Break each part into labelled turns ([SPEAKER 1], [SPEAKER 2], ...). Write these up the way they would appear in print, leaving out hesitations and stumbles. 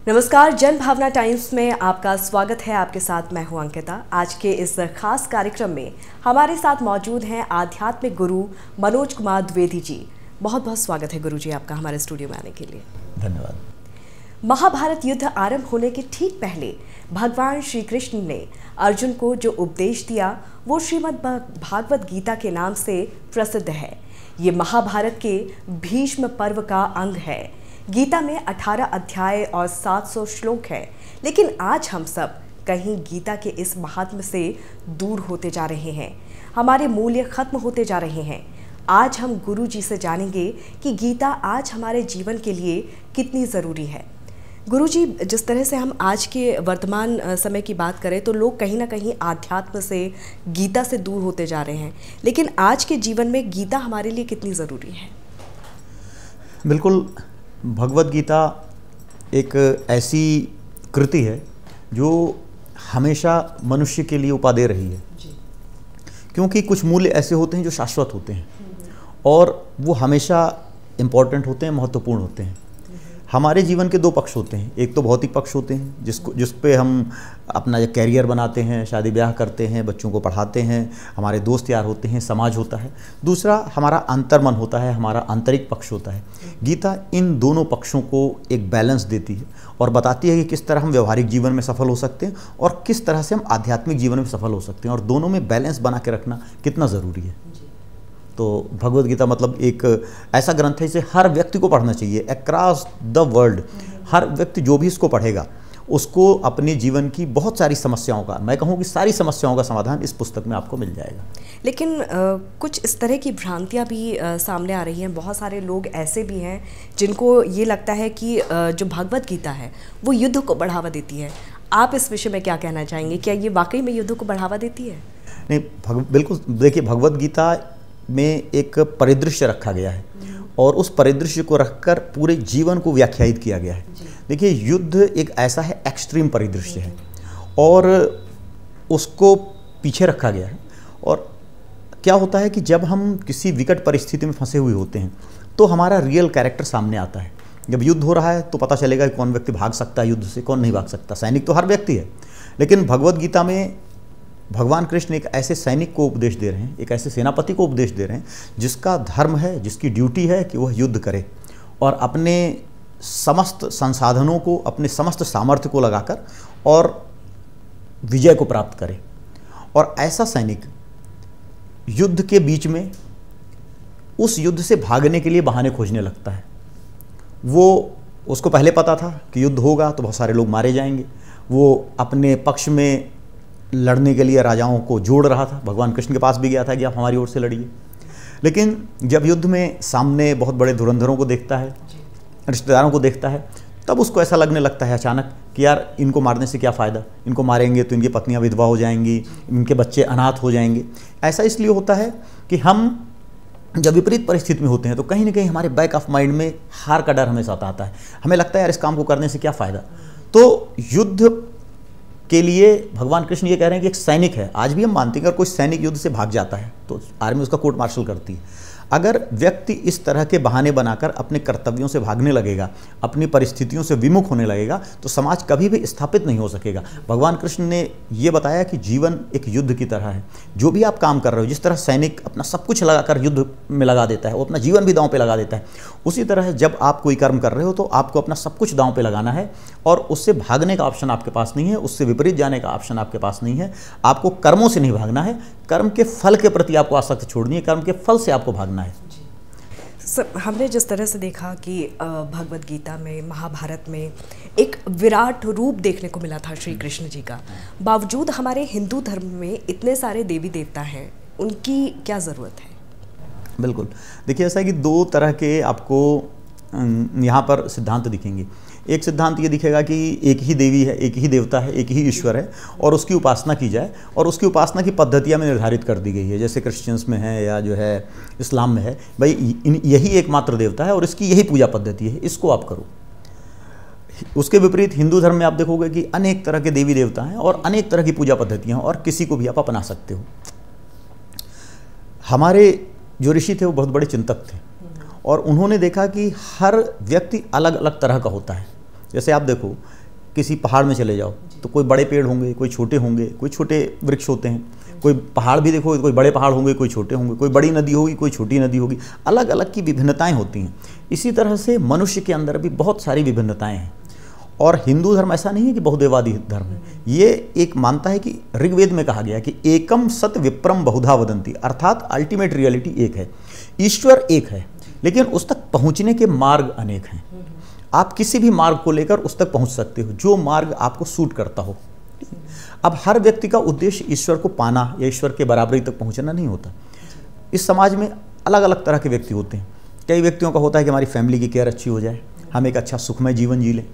[SPEAKER 1] नमस्कार, जन भावना टाइम्स में आपका स्वागत है। आपके साथ मैं हूं अंकिता। आज के इस खास कार्यक्रम में हमारे साथ मौजूद हैं आध्यात्मिक गुरु मनोज कुमार द्विवेदी जी। बहुत बहुत स्वागत है गुरु जी आपका हमारे स्टूडियो में आने के लिए।
[SPEAKER 2] धन्यवाद।
[SPEAKER 1] महाभारत युद्ध आरंभ होने के ठीक पहले भगवान श्री कृष्ण ने अर्जुन को जो उपदेश दिया वो श्रीमद् भागवत गीता के नाम से प्रसिद्ध है। ये महाभारत के भीष्म पर्व का अंग है। गीता में 18 अध्याय और 700 श्लोक हैं, लेकिन आज हम सब कहीं गीता के इस महात्म्य से दूर होते जा रहे हैं। हमारे मूल्य खत्म होते जा रहे हैं। आज हम गुरु जी से जानेंगे कि गीता आज हमारे जीवन के लिए कितनी ज़रूरी है। गुरु जी, जिस तरह से हम आज के वर्तमान समय की बात करें तो लोग कहीं ना कहीं आध्यात्म से, गीता से दूर होते जा रहे हैं, लेकिन आज के जीवन में गीता हमारे लिए कितनी ज़रूरी है?
[SPEAKER 2] बिल्कुल, भगवत गीता एक ऐसी कृति है जो हमेशा मनुष्य के लिए उपादेय रही है जी। क्योंकि कुछ मूल्य ऐसे होते हैं जो शाश्वत होते हैं और वो हमेशा इम्पॉर्टेंट होते हैं, महत्वपूर्ण होते हैं। हमारे जीवन के दो पक्ष होते हैं। एक तो भौतिक पक्ष होते हैं जिस पे हम अपना कैरियर बनाते हैं, शादी ब्याह करते हैं, बच्चों को पढ़ाते हैं, हमारे दोस्त यार होते हैं, समाज होता है। दूसरा हमारा अंतर्मन होता है, हमारा आंतरिक पक्ष होता है। गीता इन दोनों पक्षों को एक बैलेंस देती है और बताती है कि किस तरह हम व्यवहारिक जीवन में सफल हो सकते हैं और किस तरह से हम आध्यात्मिक जीवन में सफल हो सकते हैं, और दोनों में बैलेंस बना के रखना कितना ज़रूरी है। तो भगवत गीता मतलब एक ऐसा ग्रंथ है जिसे हर व्यक्ति को पढ़ना चाहिए, अक्रॉस द वर्ल्ड। हर व्यक्ति जो भी इसको पढ़ेगा उसको अपने जीवन की बहुत सारी समस्याओं का, मैं कहूँ कि सारी समस्याओं का समाधान इस पुस्तक में आपको मिल जाएगा।
[SPEAKER 1] लेकिन कुछ इस तरह की भ्रांतियाँ भी सामने आ रही हैं। बहुत सारे लोग ऐसे भी हैं जिनको ये लगता है कि जो भगवत गीता है वो युद्ध को बढ़ावा देती है। आप इस विषय में क्या कहना चाहेंगे? क्या ये वाकई में युद्ध को बढ़ावा देती है?
[SPEAKER 2] नहीं, बिल्कुल। देखिए, भगवत गीता में एक परिदृश्य रखा गया है और उस परिदृश्य को रखकर पूरे जीवन को व्याख्यायित किया गया है। देखिए, युद्ध एक ऐसा है, एक्सट्रीम परिदृश्य है और उसको पीछे रखा गया है। और क्या होता है कि जब हम किसी विकट परिस्थिति में फंसे हुए होते हैं तो हमारा रियल कैरेक्टर सामने आता है। जब युद्ध हो रहा है तो पता चलेगा कि कौन व्यक्ति भाग सकता है युद्ध से, कौन नहीं भाग सकता। सैनिक तो हर व्यक्ति है, लेकिन भगवत गीता में भगवान कृष्ण एक ऐसे सैनिक को उपदेश दे रहे हैं, एक ऐसे सेनापति को उपदेश दे रहे हैं जिसका धर्म है, जिसकी ड्यूटी है कि वह युद्ध करे और अपने समस्त संसाधनों को, अपने समस्त सामर्थ्य को लगाकर और विजय को प्राप्त करे। और ऐसा सैनिक युद्ध के बीच में उस युद्ध से भागने के लिए बहाने खोजने लगता है। उसको पहले पता था कि युद्ध होगा तो बहुत सारे लोग मारे जाएंगे। वो अपने पक्ष में लड़ने के लिए राजाओं को जोड़ रहा था, भगवान कृष्ण के पास भी गया था कि आप हमारी ओर से लड़िए। लेकिन जब युद्ध में सामने बहुत बड़े धुरंधरों को देखता है, रिश्तेदारों को देखता है, तब उसको ऐसा लगने लगता है अचानक कि यार इनको मारने से क्या फ़ायदा, इनको मारेंगे तो इनकी पत्नियां विधवा हो जाएंगी, इनके बच्चे अनाथ हो जाएंगे। ऐसा इसलिए होता है कि हम जब विपरीत परिस्थिति में होते हैं तो कहीं ना कहीं हमारे बैक ऑफ माइंड में हार का डर हमें सताता आता है। हमें लगता है यार इस काम को करने से क्या फ़ायदा। तो युद्ध के लिए भगवान कृष्ण ये कह रहे हैं कि एक सैनिक है। आज भी हम मानते हैं कि अगर कोई सैनिक युद्ध से भाग जाता है तो आर्मी उसका कोर्ट मार्शल करती है। अगर व्यक्ति इस तरह के बहाने बनाकर अपने कर्तव्यों से भागने लगेगा, अपनी परिस्थितियों से विमुख होने लगेगा, तो समाज कभी भी स्थापित नहीं हो सकेगा। भगवान कृष्ण ने ये बताया कि जीवन एक युद्ध की तरह है। जो भी आप काम कर रहे हो, जिस तरह सैनिक अपना सब कुछ लगाकर युद्ध में लगा देता है, वो अपना जीवन भी दांव पे लगा देता है, उसी तरह जब आप कोई कर्म कर रहे हो तो आपको अपना सब कुछ दांव पे लगाना है और उससे भागने का ऑप्शन आपके पास नहीं है, उससे विपरीत जाने का ऑप्शन आपके पास नहीं है। आपको कर्मों से नहीं भागना है, कर्म के फल के प्रति आपको आसक्ति छोड़नी है, कर्म के फल से आपको भागना है।
[SPEAKER 1] हमने जिस तरह से देखा कि भगवत गीता में, महाभारत में एक विराट रूप देखने को मिला था श्री कृष्ण जी का। बावजूद हमारे हिंदू धर्म में इतने सारे देवी देवता हैं, उनकी क्या ज़रूरत है? बिल्कुल,
[SPEAKER 2] देखिए ऐसा है कि दो तरह के आपको यहाँ पर सिद्धांत दिखेंगे। एक सिद्धांत ये दिखेगा कि एक ही देवी है, एक ही देवता है, एक ही ईश्वर है और उसकी उपासना की जाए, और उसकी उपासना की पद्धतियाँ में निर्धारित कर दी गई है। जैसे क्रिश्चियंस में है या जो है इस्लाम में है, भाई यही एकमात्र देवता है और इसकी यही पूजा पद्धति है, इसको आप करो। उसके विपरीत हिंदू धर्म में आप देखोगे कि अनेक तरह के देवी देवता हैं और अनेक तरह की पूजा पद्धतियाँ हैं और किसी को भी आप अपना सकते हो। हमारे जो ऋषि थे वो बहुत बड़े चिंतक थे और उन्होंने देखा कि हर व्यक्ति अलग अलग तरह का होता है। जैसे आप देखो किसी पहाड़ में चले जाओ तो कोई बड़े पेड़ होंगे, कोई छोटे वृक्ष होते हैं, कोई पहाड़ भी देखो, कोई बड़े पहाड़ होंगे, कोई छोटे होंगे, कोई बड़ी नदी होगी, कोई छोटी नदी होगी, अलग अलग की विभिन्नताएं होती हैं। इसी तरह से मनुष्य के अंदर भी बहुत सारी विभिन्नताएं हैं। और हिंदू धर्म ऐसा नहीं है कि बहुदेवादी धर्म है, ये एक मानता है कि ऋग्वेद में कहा गया कि एकम सत विप्रम बहुधा वदंती, अर्थात अल्टीमेट रियलिटी एक है, ईश्वर एक है, लेकिन उस तक पहुंचने के मार्ग अनेक हैं। आप किसी भी मार्ग को लेकर उस तक पहुंच सकते हो जो मार्ग आपको सूट करता हो। अब हर व्यक्ति का उद्देश्य ईश्वर को पाना या ईश्वर के बराबरी तक पहुंचना नहीं होता। इस समाज में अलग अलग तरह के व्यक्ति होते हैं। कई व्यक्तियों का होता है कि हमारी फैमिली की केयर अच्छी हो जाए, हम एक अच्छा सुखमय जीवन जी लें।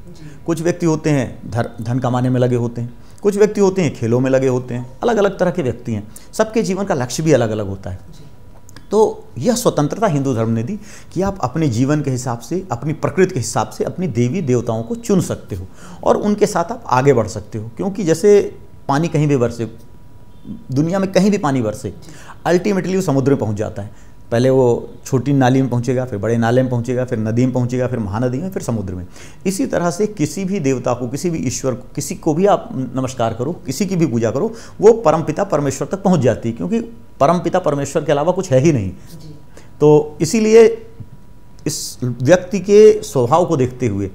[SPEAKER 2] कुछ व्यक्ति होते हैं धन कमाने में लगे होते हैं, कुछ व्यक्ति होते हैं खेलों में लगे होते हैं। अलग अलग तरह के व्यक्ति हैं, सबके जीवन का लक्ष्य भी अलग अलग होता है। तो यह स्वतंत्रता हिंदू धर्म ने दी कि आप अपने जीवन के हिसाब से, अपनी प्रकृति के हिसाब से अपनी देवी देवताओं को चुन सकते हो और उनके साथ आप आगे बढ़ सकते हो। क्योंकि जैसे पानी कहीं भी बरसे, दुनिया में कहीं भी पानी बरसे, अल्टीमेटली वो समुद्र में पहुंच जाता है। पहले वो छोटी नाली में पहुंचेगा, फिर बड़े नाले में पहुंचेगा, फिर नदी में पहुंचेगा, फिर महानदी में, फिर समुद्र में। इसी तरह से किसी भी देवता को, किसी भी ईश्वर को, किसी को भी आप नमस्कार करो, किसी की भी पूजा करो, वो परमपिता परमेश्वर तक पहुंच जाती है, क्योंकि परमपिता परमेश्वर के अलावा कुछ है ही नहीं। तो इसीलिए इस व्यक्ति के स्वभाव को देखते हुए,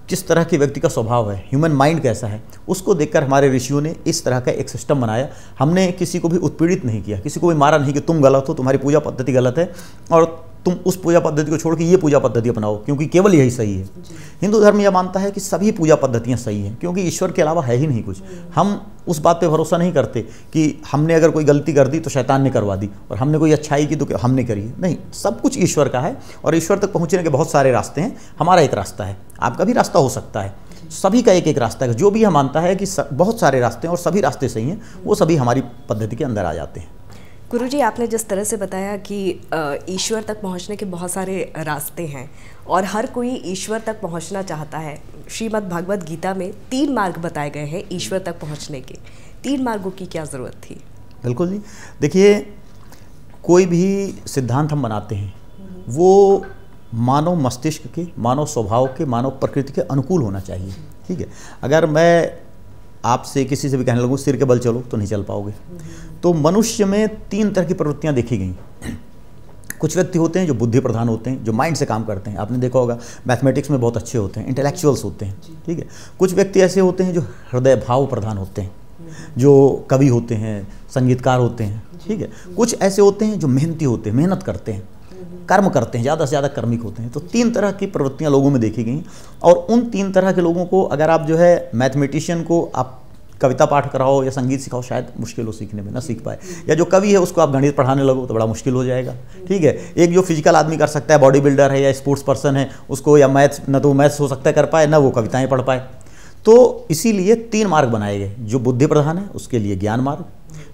[SPEAKER 2] किस तरह के व्यक्ति का स्वभाव है, ह्यूमन माइंड कैसा है, उसको देखकर हमारे ऋषियों ने इस तरह का एक सिस्टम बनाया। हमने किसी को भी उत्पीड़ित नहीं किया, किसी को भी मारा नहीं कि तुम गलत हो, तुम्हारी पूजा पद्धति गलत है और तुम उस पूजा पद्धति को छोड़ के ये पूजा पद्धति अपनाओ क्योंकि केवल यही सही है। हिंदू धर्म यह मानता है कि सभी पूजा पद्धतियाँ सही हैं, क्योंकि ईश्वर के अलावा है ही नहीं कुछ। हम उस बात पे भरोसा नहीं करते कि हमने अगर कोई गलती कर दी तो शैतान ने करवा दी, और हमने कोई अच्छाई की तो हमने करी है। नहीं, सब कुछ ईश्वर का है और ईश्वर तक पहुँचने के बहुत सारे रास्ते हैं। हमारा एक रास्ता है, आपका भी रास्ता हो सकता है, सभी का एक एक रास्ता है। जो भी हम मानता है कि बहुत सारे रास्ते हैं और सभी रास्ते सही हैं, वो सभी हमारी पद्धति के अंदर आ जाते हैं।
[SPEAKER 1] गुरुजी, आपने जिस तरह से बताया कि ईश्वर तक पहुंचने के बहुत सारे रास्ते हैं और हर कोई ईश्वर तक पहुंचना चाहता है। श्रीमद् भगवद गीता में 3 मार्ग बताए गए हैं ईश्वर तक पहुंचने के। 3 मार्गों की क्या ज़रूरत थी?
[SPEAKER 2] बिल्कुल जी, देखिए कोई भी सिद्धांत हम बनाते हैं वो मानव मस्तिष्क के, मानव स्वभाव के, मानव प्रकृति के अनुकूल होना चाहिए। ठीक है, अगर मैं आपसे किसी से भी कहने लगूँ सिर के बल चलो तो नहीं चल पाओगे। तो मनुष्य में 3 तरह की प्रवृत्तियाँ देखी गई। कुछ व्यक्ति होते हैं जो बुद्धि प्रधान होते हैं, जो माइंड से काम करते हैं। आपने देखा होगा मैथमेटिक्स में बहुत अच्छे होते हैं, इंटेलेक्चुअल्स होते हैं। ठीक है, कुछ व्यक्ति ऐसे होते हैं जो हृदय भाव प्रधान होते हैं, जो कवि होते हैं, संगीतकार होते हैं। ठीक है, कुछ ऐसे होते हैं जो मेहनती होते हैं, मेहनत करते हैं, कर्म करते हैं, ज़्यादा से ज़्यादा कर्मिक होते हैं। तो 3 तरह की प्रवृत्तियाँ लोगों में देखी गई और उन 3 तरह के लोगों को अगर आप जो है मैथमेटिशियन को आप कविता पाठ कराओ या संगीत सिखाओ, शायद मुश्किल हो सीखने में, ना सीख पाए। या जो कवि है उसको आप गणित पढ़ाने लगो तो बड़ा मुश्किल हो जाएगा। ठीक है, एक जो फिजिकल आदमी कर सकता है, बॉडी बिल्डर है या स्पोर्ट्स पर्सन है, उसको या मैथ्स, न तो मैथ्स हो सकता है कर पाए, ना वो कविताएँ पढ़ पाए। तो इसीलिए 3 मार्ग बनाए गए। जो बुद्धि प्रधान है उसके लिए ज्ञान मार्ग,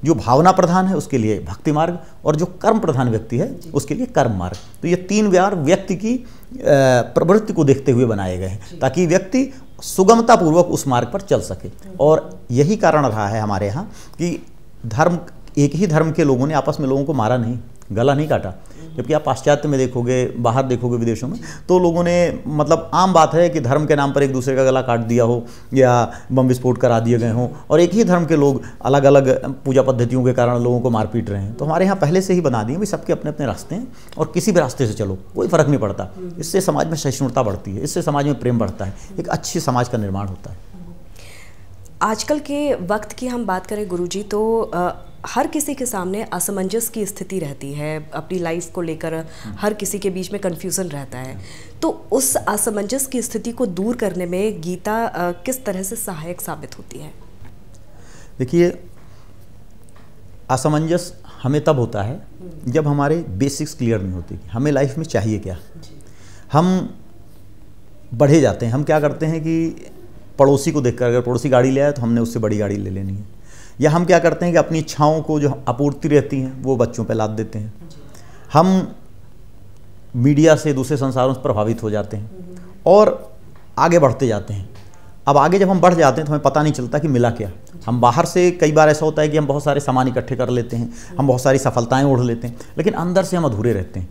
[SPEAKER 2] जो भावना प्रधान है उसके लिए भक्ति मार्ग, और जो कर्म प्रधान व्यक्ति है उसके लिए कर्म मार्ग। तो ये 3 मार्ग व्यक्ति की प्रवृत्ति को देखते हुए बनाए गए हैं ताकि व्यक्ति सुगमतापूर्वक उस मार्ग पर चल सके। और यही कारण रहा है हमारे यहाँ कि धर्म, एक ही धर्म के लोगों ने आपस में लोगों को मारा नहीं, गला नहीं काटा। जबकि आप पाश्चात्य में देखोगे, बाहर देखोगे विदेशों में, तो लोगों ने मतलब आम बात है कि धर्म के नाम पर एक दूसरे का गला काट दिया हो या बम विस्फोट करा दिए गए हों, और एक ही धर्म के लोग अलग अलग पूजा पद्धतियों के कारण लोगों को मारपीट रहे हैं। तो हमारे यहाँ पहले से ही बना दिए भाई सबके अपने अपने रास्ते हैं और किसी भी रास्ते से चलो, कोई फ़र्क नहीं पड़ता। इससे समाज में सहिष्णुता बढ़ती है, इससे समाज में प्रेम बढ़ता है, एक अच्छी समाज का निर्माण होता है।
[SPEAKER 1] आजकल के वक्त की हम बात करें गुरुजी, तो हर किसी के सामने असमंजस की स्थिति रहती है, अपनी लाइफ को लेकर हर किसी के बीच में कन्फ्यूज़न रहता है। तो उस असमंजस की स्थिति को दूर करने में गीता किस तरह से सहायक साबित होती है?
[SPEAKER 2] देखिए, असमंजस हमें तब होता है जब हमारे बेसिक्स क्लियर नहीं होते कि हमें लाइफ में चाहिए क्या। हम बढ़े जाते हैं, हम क्या करते हैं कि पड़ोसी को देखकर, अगर पड़ोसी गाड़ी ले आए तो हमने उससे बड़ी गाड़ी ले लेनी है, या हम क्या करते हैं कि अपनी इच्छाओं को जो आपूर्ति रहती हैं वो बच्चों पे लाद देते हैं। हम मीडिया से, दूसरे संसारों से प्रभावित हो जाते हैं और आगे बढ़ते जाते हैं। अब आगे जब हम बढ़ जाते हैं तो हमें पता नहीं चलता कि मिला क्या। हम बाहर से कई बार ऐसा होता है कि हम बहुत सारे सामान इकट्ठे कर लेते हैं, हम बहुत सारी सफलताएं ओढ़ लेते हैं, लेकिन अंदर से हम अधूरे रहते हैं।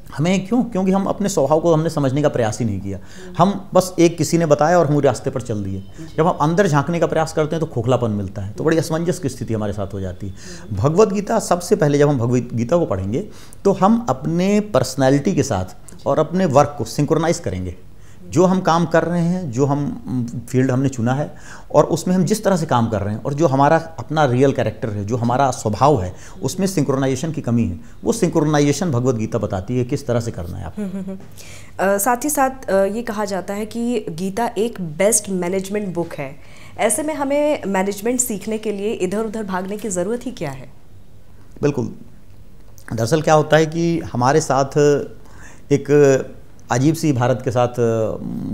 [SPEAKER 2] हमें क्योंकि हम अपने स्वभाव को हमने समझने का प्रयास ही नहीं किया। हम बस एक किसी ने बताया और हम रास्ते पर चल दिए। जब हम अंदर झांकने का प्रयास करते हैं तो खोखलापन मिलता है, तो बड़ी असमंजस की स्थिति हमारे साथ हो जाती है। भगवद गीता, सबसे पहले जब हम भगवद गीता को पढ़ेंगे तो हम अपने पर्सनैलिटी के साथ और अपने वर्क को सिंक्रोनाइज करेंगे। जो हम काम कर रहे हैं, जो हम फील्ड हमने चुना है और उसमें हम जिस तरह से काम कर रहे हैं और जो हमारा अपना रियल कैरेक्टर है, जो हमारा स्वभाव है, उसमें सिंक्रोनाइजेशन की कमी है। वो सिंक्रोनाइजेशन भगवद गीता बताती है किस तरह से करना है आपको।
[SPEAKER 1] साथ ही साथ ये कहा जाता है कि गीता एक बेस्ट मैनेजमेंट बुक है। ऐसे में हमें मैनेजमेंट सीखने के लिए इधर उधर भागने की ज़रूरत ही क्या है?
[SPEAKER 2] बिल्कुल, दरअसल क्या होता है कि हमारे साथ एक अजीब सी भारत के साथ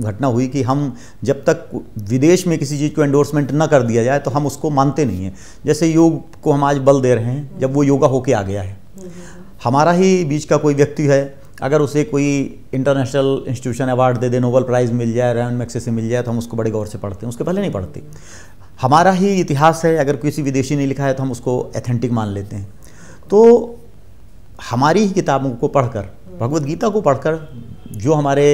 [SPEAKER 2] घटना हुई कि हम जब तक विदेश में किसी चीज़ को एंडोर्समेंट ना कर दिया जाए तो हम उसको मानते नहीं हैं। जैसे योग को हम आज बल दे रहे हैं, जब वो योगा होके आ गया है, हमारा ही बीच का कोई व्यक्ति है, अगर उसे कोई इंटरनेशनल इंस्टीट्यूशन अवार्ड दे दे, नोबेल प्राइज़ मिल जाए, रैमन मैग्सेसे मिल जाए, तो हम उसको बड़े गौर से पढ़ते हैं, उसके पहले नहीं पढ़ते। हमारा ही इतिहास है, अगर किसी विदेशी ने लिखा है तो हम उसको एथेंटिक मान लेते हैं। तो हमारी ही किताबों को पढ़कर, भगवद गीता को पढ़कर जो हमारे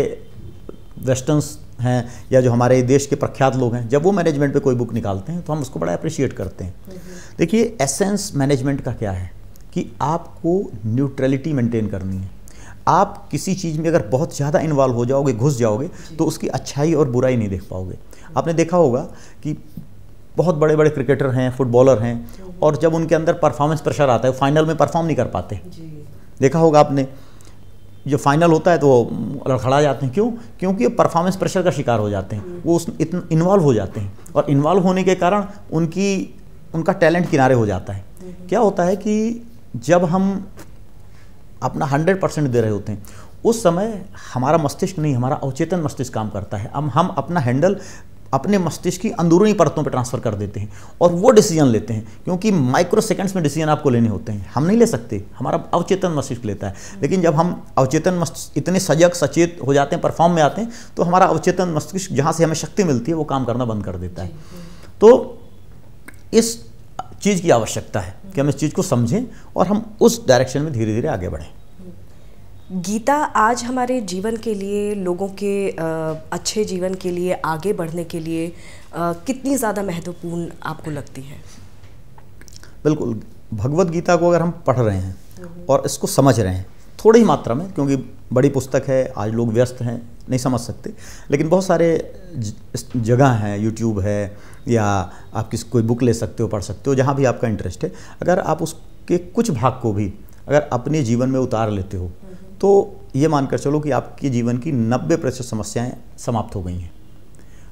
[SPEAKER 2] वेस्टर्न्स हैं या जो हमारे देश के प्रख्यात लोग हैं, जब वो मैनेजमेंट पे कोई बुक निकालते हैं तो हम उसको बड़ा अप्रिशिएट करते हैं। देखिए, एसेंस मैनेजमेंट का क्या है कि आपको न्यूट्रलिटी मेंटेन करनी है। आप किसी चीज़ में अगर बहुत ज़्यादा इन्वॉल्व हो जाओगे, घुस जाओगे, तो उसकी अच्छाई और बुराई नहीं देख पाओगे। आपने देखा होगा कि बहुत बड़े बड़े क्रिकेटर हैं, फुटबॉलर हैं, और जब उनके अंदर परफॉर्मेंस प्रेशर आता है, फाइनल में परफॉर्म नहीं कर पाते। देखा होगा आपने, जो फाइनल होता है तो लड़खड़ा जाते हैं। क्यों? क्योंकि परफॉर्मेंस प्रेशर का शिकार हो जाते हैं, वो इतना इन्वॉल्व हो जाते हैं, और इन्वॉल्व होने के कारण उनका टैलेंट किनारे हो जाता है। क्या होता है कि जब हम अपना 100% दे रहे होते हैं, उस समय हमारा मस्तिष्क नहीं, हमारा अवचेतन मस्तिष्क काम करता है। अब हम अपना हैंडल अपने मस्तिष्क की अंदरूनी परतों पर ट्रांसफ़र कर देते हैं और वो डिसीजन लेते हैं, क्योंकि माइक्रो सेकंड्स में डिसीजन आपको लेने होते हैं। हम नहीं ले सकते, हमारा अवचेतन मस्तिष्क लेता है। लेकिन जब हम अवचेतन मस्तिष्क इतने सजग सचेत हो जाते हैं, परफॉर्म में आते हैं, तो हमारा अवचेतन मस्तिष्क जहाँ से हमें शक्ति मिलती है वो काम करना बंद कर देता है। तो इस चीज़ की आवश्यकता है कि हम इस चीज़ को समझें और हम उस डायरेक्शन में धीरे धीरे आगे बढ़ें।
[SPEAKER 1] गीता आज हमारे जीवन के लिए, लोगों के अच्छे जीवन के लिए, आगे बढ़ने के लिए कितनी ज़्यादा महत्वपूर्ण आपको लगती है?
[SPEAKER 2] बिल्कुल, भगवद गीता को अगर हम पढ़ रहे हैं और इसको समझ रहे हैं थोड़ी ही मात्रा में, क्योंकि बड़ी पुस्तक है, आज लोग व्यस्त हैं, नहीं समझ सकते, लेकिन बहुत सारे जगह हैं, यूट्यूब है, या आप किसी कोई बुक ले सकते हो, पढ़ सकते हो, जहाँ भी आपका इंटरेस्ट है। अगर आप उसके कुछ भाग को भी अगर अपने जीवन में उतार लेते हो तो ये मानकर चलो कि आपके जीवन की 90% समस्याएं समाप्त हो गई हैं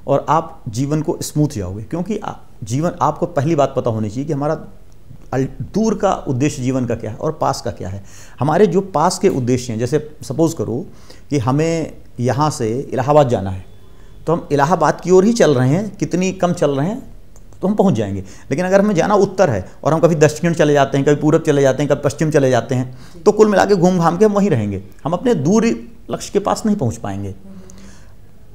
[SPEAKER 2] और आप जीवन को स्मूथ जाओगे। क्योंकि जीवन, आपको पहली बात पता होनी चाहिए कि हमारा दूर का उद्देश्य जीवन का क्या है और पास का क्या है। हमारे जो पास के उद्देश्य हैं, जैसे सपोज़ करो कि हमें यहाँ से इलाहाबाद जाना है, तो हम इलाहाबाद की ओर ही चल रहे हैं, कितनी कम चल रहे हैं तो हम पहुंच जाएंगे। लेकिन अगर हमें जाना उत्तर है और हम कभी दक्षिण चले जाते हैं, कभी पूरब चले जाते हैं, कभी पश्चिम चले जाते हैं, तो कुल मिला के घूम घाम के हम वहीं रहेंगे, हम अपने दूर लक्ष्य के पास नहीं पहुंच पाएंगे।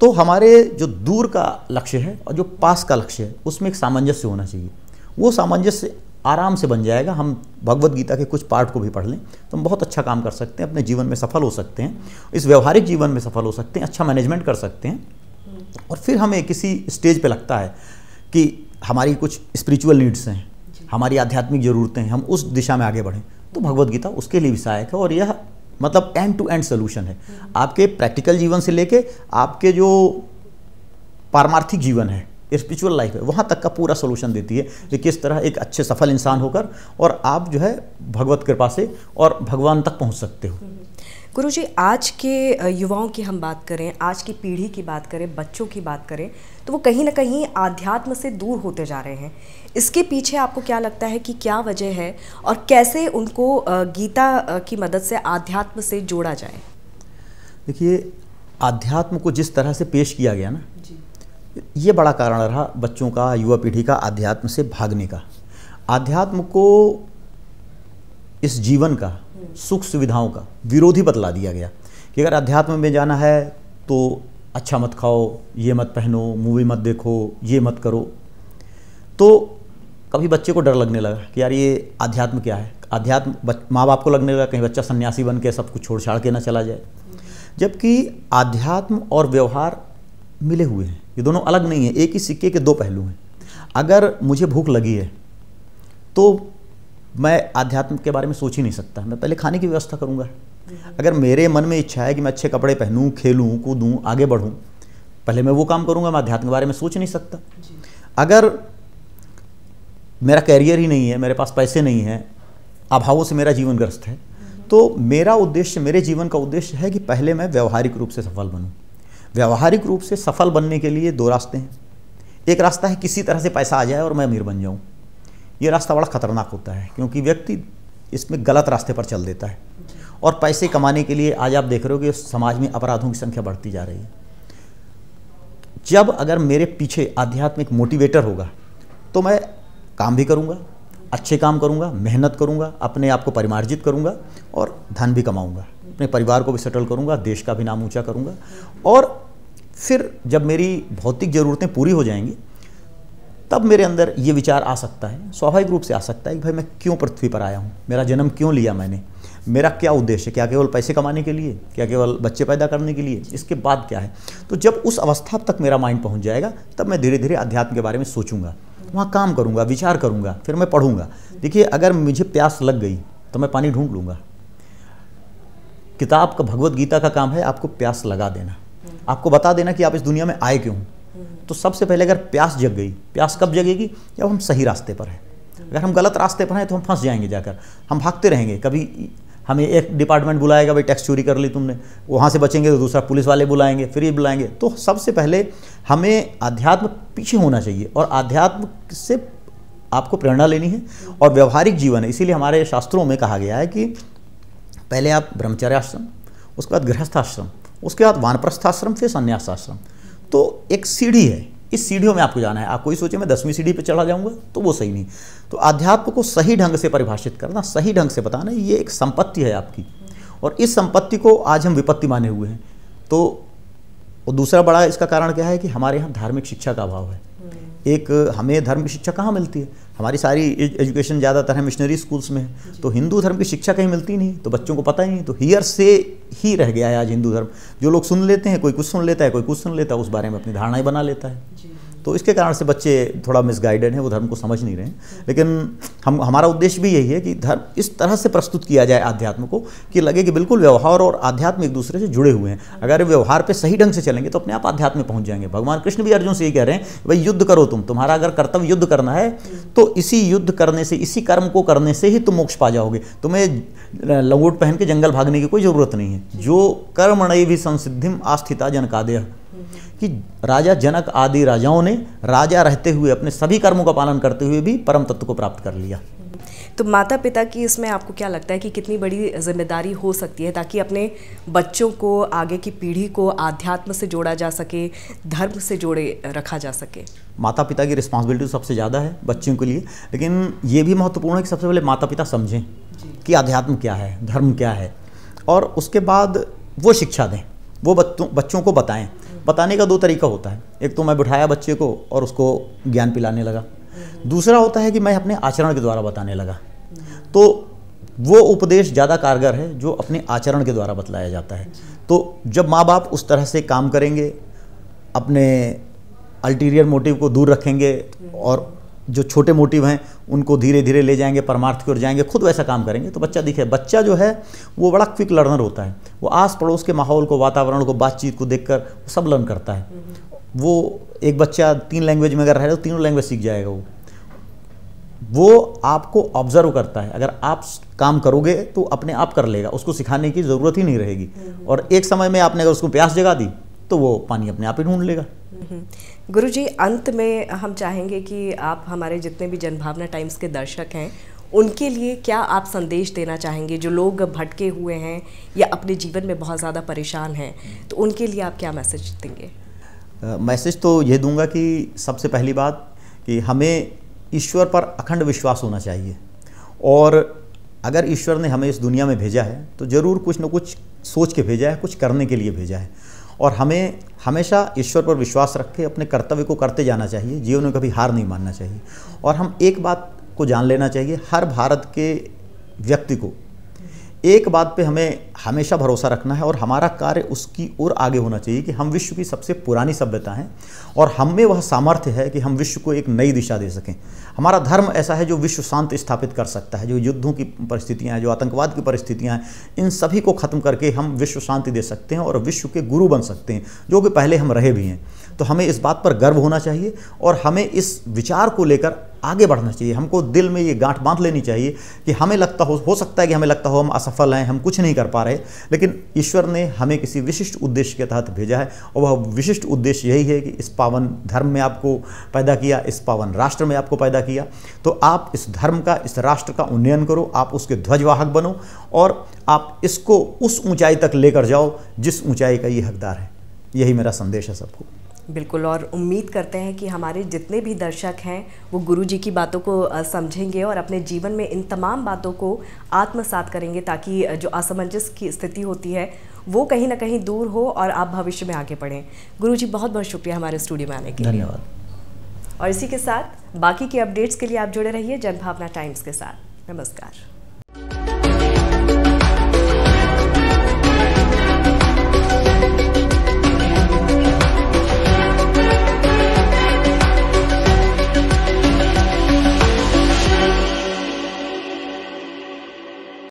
[SPEAKER 2] तो हमारे जो दूर का लक्ष्य है और जो पास का लक्ष्य है, उसमें एक सामंजस्य होना चाहिए। वो सामंजस्य आराम से बन जाएगा। हम भगवद गीता के कुछ पार्ट को भी पढ़ लें तो हम बहुत अच्छा काम कर सकते हैं, अपने जीवन में सफल हो सकते हैं, इस व्यवहारिक जीवन में सफल हो सकते हैं, अच्छा मैनेजमेंट कर सकते हैं। और फिर हमें किसी स्टेज पे लगता है कि हमारी कुछ स्पिरिचुअल नीड्स हैं, हमारी आध्यात्मिक ज़रूरतें हैं, हम उस दिशा में आगे बढ़ें, तो भगवद गीता उसके लिए भी सहायक है। और यह मतलब एंड टू एंड सोल्यूशन है। आपके प्रैक्टिकल जीवन से लेके आपके जो पारमार्थिक जीवन है, स्पिरिचुअल लाइफ है, वहाँ तक का पूरा सोल्यूशन देती है कि किस तरह एक अच्छे सफल इंसान होकर और आप जो है भगवत कृपा से और भगवान तक पहुँच सकते हो।
[SPEAKER 1] गुरुजी, आज के युवाओं की हम बात करें, आज की पीढ़ी की बात करें, बच्चों की बात करें, तो वो कहीं ना कहीं आध्यात्म से दूर होते जा रहे हैं। इसके पीछे आपको क्या लगता है कि क्या वजह है और कैसे उनको गीता की मदद से आध्यात्म से जोड़ा जाए?
[SPEAKER 2] देखिए, आध्यात्म को जिस तरह से पेश किया गया ना, ये बड़ा कारण रहा बच्चों का, युवा पीढ़ी का आध्यात्म से भागने का। आध्यात्म को इस जीवन का, सुख सुविधाओं का विरोधी बतला दिया गया कि अगर अध्यात्म में जाना है तो अच्छा मत खाओ, ये मत पहनो, मूवी मत देखो, ये मत करो। तो कभी बच्चे को डर लगने लगा कि यार ये अध्यात्म क्या है, अध्यात्म माँ बाप को लगने लगा कहीं बच्चा सन्यासी बन के सब कुछ छोड़ छाड़ के ना चला जाए, जबकि आध्यात्म और व्यवहार मिले हुए हैं, ये दोनों अलग नहीं है, एक ही सिक्के के दो पहलू हैं। अगर मुझे भूख लगी है तो मैं आध्यात्म के बारे में सोच ही नहीं सकता, मैं पहले खाने की व्यवस्था करूँगा। अगर मेरे मन में इच्छा है कि मैं अच्छे कपड़े पहनूँ, खेलूँ, कूदूँ, आगे बढ़ूँ, पहले मैं वो काम करूँगा, मैं अध्यात्म के बारे में सोच नहीं सकता। अगर मेरा कैरियर ही नहीं है, मेरे पास पैसे नहीं हैं, अभावों से मेरा जीवन ग्रस्त है, तो मेरा उद्देश्य, मेरे जीवन का उद्देश्य है कि पहले मैं व्यवहारिक रूप से सफल बनूँ। व्यवहारिक रूप से सफल बनने के लिए दो रास्ते हैं। एक रास्ता है किसी तरह से पैसा आ जाए और मैं अमीर बन जाऊँ। ये रास्ता बड़ा खतरनाक होता है क्योंकि व्यक्ति इसमें गलत रास्ते पर चल देता है, और पैसे कमाने के लिए आज आप देख रहे हो कि समाज में अपराधों की संख्या बढ़ती जा रही है। जब अगर मेरे पीछे आध्यात्मिक मोटिवेटर होगा तो मैं काम भी करूँगा, अच्छे काम करूँगा, मेहनत करूँगा, अपने आप को परिमार्जित करूँगा और धन भी कमाऊँगा, अपने परिवार को भी सेटल करूँगा, देश का भी नाम ऊँचा करूँगा। और फिर जब मेरी भौतिक ज़रूरतें पूरी हो जाएंगी तब मेरे अंदर ये विचार आ सकता है, स्वाभाविक रूप से आ सकता है कि भाई मैं क्यों पृथ्वी पर आया हूँ, मेरा जन्म क्यों लिया मैंने, मेरा क्या उद्देश्य है, क्या केवल पैसे कमाने के लिए, क्या केवल बच्चे पैदा करने के लिए, इसके बाद क्या है। तो जब उस अवस्था तक मेरा माइंड पहुँच जाएगा तब मैं धीरे धीरे अध्यात्म के बारे में सोचूंगा, वहाँ काम करूँगा, विचार करूँगा, फिर मैं पढ़ूँगा। देखिए, अगर मुझे प्यास लग गई तो मैं पानी ढूंढ लूँगा। किताब का, भगवत गीता का काम है आपको प्यास लगा देना, आपको बता देना कि आप इस दुनिया में आए क्यों। तो सबसे पहले अगर प्यास जग गई, प्यास कब जगेगी, जब हम सही रास्ते पर हैं। अगर हम गलत रास्ते पर हैं तो हम फंस जाएंगे, जाकर हम भागते रहेंगे। कभी हमें एक डिपार्टमेंट बुलाएगा, भाई टैक्स चोरी कर ली तुमने, वहाँ से बचेंगे तो दूसरा पुलिस वाले बुलाएंगे, फिर ये बुलाएंगे। तो सबसे पहले हमें अध्यात्म पीछे होना चाहिए और अध्यात्म से आपको प्रेरणा लेनी है और व्यवहारिक जीवन है। इसीलिए हमारे शास्त्रों में कहा गया है कि पहले आप ब्रह्मचर्य आश्रम, उसके बाद गृहस्थ आश्रम, उसके बाद वानप्रस्थ आश्रम, फिर संन्यास आश्रम। तो एक सीढ़ी है, इस सीढ़ियों में आपको जाना है। आप कोई सोचे मैं 10वीं सीढ़ी पे चढ़ा जाऊंगा तो वो सही नहीं। तो अध्यात्म को सही ढंग से परिभाषित करना, सही ढंग से बताना, ये एक संपत्ति है आपकी, और इस संपत्ति को आज हम विपत्ति माने हुए हैं। तो और दूसरा बड़ा इसका कारण क्या है कि हमारे यहाँ धार्मिक शिक्षा का अभाव है। एक हमें धर्म की शिक्षा कहाँ मिलती है, हमारी सारी एजुकेशन ज़्यादातर है मिशनरी स्कूल्स में है, तो हिंदू धर्म की शिक्षा कहीं मिलती नहीं, तो बच्चों को पता ही नहीं। तो हियर से ही रह गया है आज हिंदू धर्म। जो लोग सुन लेते हैं, कोई कुछ सुन लेता है, कोई कुछ सुन लेता है, उस बारे में अपनी धारणाएं बना लेता है। तो इसके कारण से बच्चे थोड़ा मिसगाइडेड हैं, वो धर्म को समझ नहीं रहे हैं। लेकिन हमारा उद्देश्य भी यही है कि धर्म इस तरह से प्रस्तुत किया जाए अध्यात्म को कि लगे कि बिल्कुल व्यवहार और अध्यात्म एक दूसरे से जुड़े हुए हैं। अगर व्यवहार पे सही ढंग से चलेंगे तो अपने आप अध्यात्म में पहुंच जाएंगे। भगवान कृष्ण भी अर्जुन से यही कह रहे हैं, भाई युद्ध करो तुम्हारा अगर कर्तव्य युद्ध करना है तो इसी युद्ध करने से, इसी कर्म को करने से ही तुम मोक्ष पा जाओगे। तुम्हें लंगोट पहन के जंगल भागने की कोई जरूरत नहीं है। जो कर्मणि भी संसिद्धिम आस्थिता जनकादय, कि राजा जनक आदि राजाओं ने राजा रहते हुए अपने सभी कर्मों का पालन करते हुए भी परम तत्व को प्राप्त कर लिया।
[SPEAKER 1] तो माता पिता की इसमें आपको क्या लगता है कि कितनी बड़ी जिम्मेदारी हो सकती है ताकि अपने बच्चों को, आगे की पीढ़ी को आध्यात्म से जोड़ा जा सके, धर्म से जोड़े रखा जा सके?
[SPEAKER 2] माता पिता की रिस्पॉन्सिबिलिटी सबसे ज़्यादा है बच्चों के लिए, लेकिन ये भी महत्वपूर्ण है कि सबसे पहले माता पिता समझें कि आध्यात्म क्या है, धर्म क्या है, और उसके बाद वो शिक्षा दें, वो बच्चों को बताएं। बताने का दो तरीका होता है, एक तो मैं बिठाया बच्चे को और उसको ज्ञान पिलाने लगा, दूसरा होता है कि मैं अपने आचरण के द्वारा बताने लगा। तो वो उपदेश ज़्यादा कारगर है जो अपने आचरण के द्वारा बतलाया जाता है। तो जब माँ बाप उस तरह से काम करेंगे, अपने अल्टीरियर मोटिव को दूर रखेंगे और जो छोटे मोटिव हैं उनको धीरे धीरे ले जाएंगे, परमार्थ की ओर जाएंगे, खुद वैसा काम करेंगे तो बच्चा दिखे। बच्चा जो है वो बड़ा क्विक लर्नर होता है, वो आस पड़ोस के माहौल को, वातावरण को, बातचीत को देखकर सब लर्न करता है। वो एक बच्चा 3 लैंग्वेज में अगर रहे तो तीनों लैंग्वेज सीख जाएगा। वो आपको ऑब्जर्व करता है, अगर आप काम करोगे तो अपने आप कर लेगा, उसको सिखाने की ज़रूरत ही नहीं रहेगी। और एक समय में आपने अगर उसको प्यास जगा दी तो वो पानी अपने आप ही ढूंढ लेगा।
[SPEAKER 1] गुरुजी, अंत में हम चाहेंगे कि आप हमारे जितने भी जनभावना टाइम्स के दर्शक हैं उनके लिए क्या आप संदेश देना चाहेंगे, जो लोग भटके हुए हैं या अपने जीवन में बहुत ज़्यादा परेशान हैं, तो उनके लिए आप क्या मैसेज देंगे?
[SPEAKER 2] मैसेज तो ये दूंगा कि सबसे पहली बात कि हमें ईश्वर पर अखंड विश्वास होना चाहिए, और अगर ईश्वर ने हमें इस दुनिया में भेजा है तो ज़रूर कुछ न कुछ सोच के भेजा है, कुछ करने के लिए भेजा है। और हमें हमेशा ईश्वर पर विश्वास रख के अपने कर्तव्य को करते जाना चाहिए, जीवन में कभी हार नहीं मानना चाहिए। और हम एक बात को जान लेना चाहिए, हर भारत के व्यक्ति को एक बात पे हमें हमेशा भरोसा रखना है और हमारा कार्य उसकी ओर आगे होना चाहिए कि हम विश्व की सबसे पुरानी सभ्यता हैं और हम में वह सामर्थ्य है कि हम विश्व को एक नई दिशा दे सकें। हमारा धर्म ऐसा है जो विश्व शांति स्थापित कर सकता है, जो युद्धों की परिस्थितियां हैं, जो आतंकवाद की परिस्थितियां हैं, इन सभी को खत्म करके हम विश्व शांति दे सकते हैं और विश्व के गुरु बन सकते हैं, जो कि पहले हम रहे भी हैं। तो हमें इस बात पर गर्व होना चाहिए और हमें इस विचार को लेकर आगे बढ़ना चाहिए। हमको दिल में ये गांठ बांध लेनी चाहिए कि हमें लगता हो सकता है कि हमें लगता हो हम असफल हैं, हम कुछ नहीं कर पा रहे, लेकिन ईश्वर ने हमें किसी विशिष्ट उद्देश्य के तहत भेजा है और वह विशिष्ट उद्देश्य यही है कि इस पावन धर्म में आपको पैदा किया, इस पावन राष्ट्र में आपको पैदा किया। तो आप इस धर्म का, इस राष्ट्र का उन्नयन करो, आप उसके ध्वजवाहक बनो और आप इसको उस ऊंचाई तक लेकर जाओ जिस ऊंचाई का ये हकदार है। यही मेरा संदेश है सबको।
[SPEAKER 1] बिल्कुल, और उम्मीद करते हैं कि हमारे जितने भी दर्शक हैं वो गुरु जी की बातों को समझेंगे और अपने जीवन में इन तमाम बातों को आत्मसात करेंगे, ताकि जो असमंजस की स्थिति होती है वो कहीं ना कहीं दूर हो और आप भविष्य में आगे बढ़ें। गुरु जी बहुत बहुत शुक्रिया हमारे स्टूडियो में आने के लिए।
[SPEAKER 2] धन्यवाद।
[SPEAKER 1] और इसी के साथ बाकी के अपडेट्स के लिए आप जुड़े रहिए जनभावना टाइम्स के साथ। नमस्कार।